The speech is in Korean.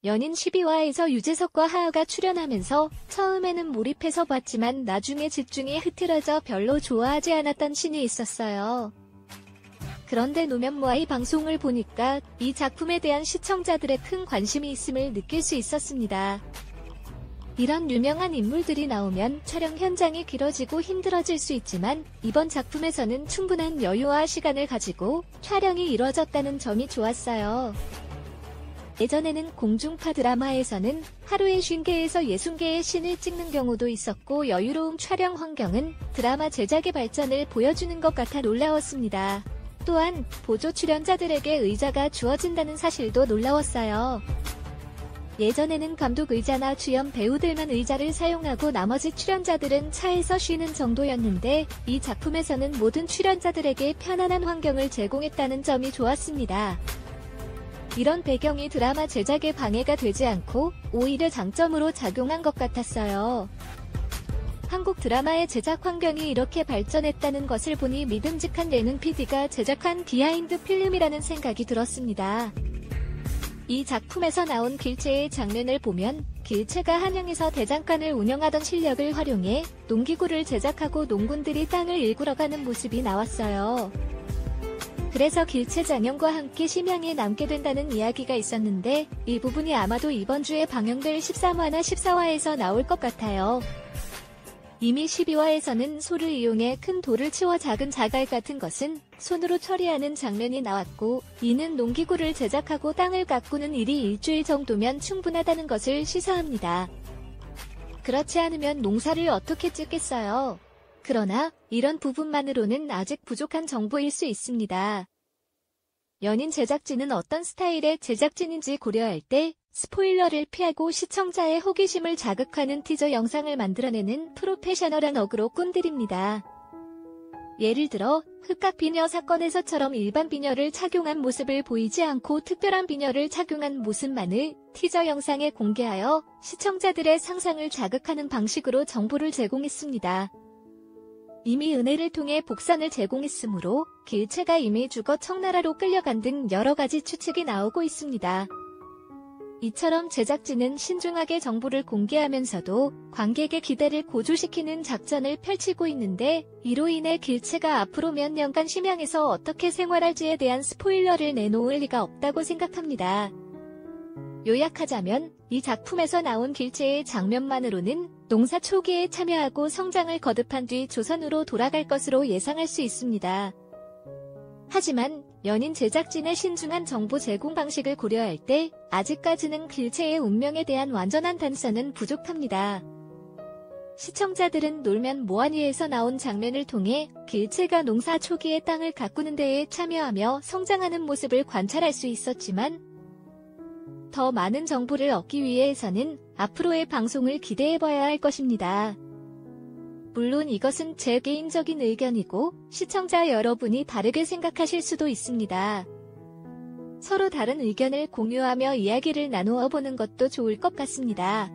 연인 12화에서 유재석과 하하가 출연하면서 처음에는 몰입해서 봤지만 나중에 집중이 흐트러져 별로 좋아하지 않았던 씬이 있었어요. 그런데 노면모아의 방송을 보니까 이 작품에 대한 시청자들의 큰 관심이 있음을 느낄 수 있었습니다. 이런 유명한 인물들이 나오면 촬영 현장이 길어지고 힘들어질 수 있지만 이번 작품에서는 충분한 여유와 시간을 가지고 촬영이 이뤄졌다는 점이 좋았어요. 예전에는 공중파 드라마에서는 하루에 50개에서 60개의 씬을 찍는 경우도 있었고 여유로운 촬영 환경은 드라마 제작의 발전을 보여주는 것 같아 놀라웠습니다. 또한 보조 출연자들에게 의자가 주어진다는 사실도 놀라웠어요. 예전에는 감독 의자나 주연 배우들만 의자를 사용하고 나머지 출연자들은 차에서 쉬는 정도였는데 이 작품에서는 모든 출연자들에게 편안한 환경을 제공했다는 점이 좋았습니다. 이런 배경이 드라마 제작에 방해가 되지 않고 오히려 장점으로 작용한 것 같았어요. 한국 드라마의 제작 환경이 이렇게 발전했다는 것을 보니 믿음직한 예능 PD가 제작한 비하인드 필름이라는 생각이 들었습니다. 이 작품에서 나온 길체의 장면을 보면 길체가 한양에서 대장간을 운영하던 실력을 활용해 농기구를 제작하고 농군들이 땅을 일굴어가는 모습이 나왔어요. 그래서 길체 장영과 함께 심양에 남게 된다는 이야기가 있었는데 이 부분이 아마도 이번 주에 방영될 13화나 14화에서 나올 것 같아요. 이미 12화에서는 소를 이용해 큰 돌을 치워 작은 자갈 같은 것은 손으로 처리하는 장면이 나왔고 이는 농기구를 제작하고 땅을 가꾸는 일이 일주일 정도면 충분하다는 것을 시사합니다. 그렇지 않으면 농사를 어떻게 짓겠어요? 그러나 이런 부분만으로는 아직 부족한 정보일 수 있습니다. 연인 제작진은 어떤 스타일의 제작진인지 고려할 때 스포일러를 피하고 시청자의 호기심을 자극하는 티저 영상을 만들어내는 프로페셔널한 어그로꾼들입니다. 예를 들어 흑각 비녀 사건에서처럼 일반 비녀를 착용한 모습을 보이지 않고 특별한 비녀를 착용한 모습만을 티저 영상에 공개하여 시청자들의 상상을 자극하는 방식으로 정보를 제공했습니다. 이미 은혜를 통해 복선을 제공했으므로 길체가 이미 죽어 청나라로 끌려간 등 여러가지 추측이 나오고 있습니다. 이처럼 제작진은 신중하게 정보를 공개하면서도 관객의 기대를 고조시키는 작전을 펼치고 있는데 이로 인해 길체가 앞으로 몇 년간 심양에서 어떻게 생활할지에 대한 스포일러를 내놓을 리가 없다고 생각합니다. 요약하자면 이 작품에서 나온 길체의 장면만으로는 농사 초기에 참여하고 성장을 거듭한 뒤 조선으로 돌아갈 것으로 예상할 수 있습니다. 하지만 연인 제작진의 신중한 정보 제공 방식을 고려할 때 아직까지는 길체의 운명에 대한 완전한 단서는 부족합니다. 시청자들은 놀면 뭐하니에서 나온 장면을 통해 길체가 농사 초기에 땅을 가꾸는 데에 참여하며 성장하는 모습을 관찰할 수 있었지만 더 많은 정보를 얻기 위해서는 앞으로의 방송을 기대해봐야 할 것입니다. 물론 이것은 제 개인적인 의견이고 시청자 여러분이 다르게 생각하실 수도 있습니다. 서로 다른 의견을 공유하며 이야기를 나누어 보는 것도 좋을 것 같습니다.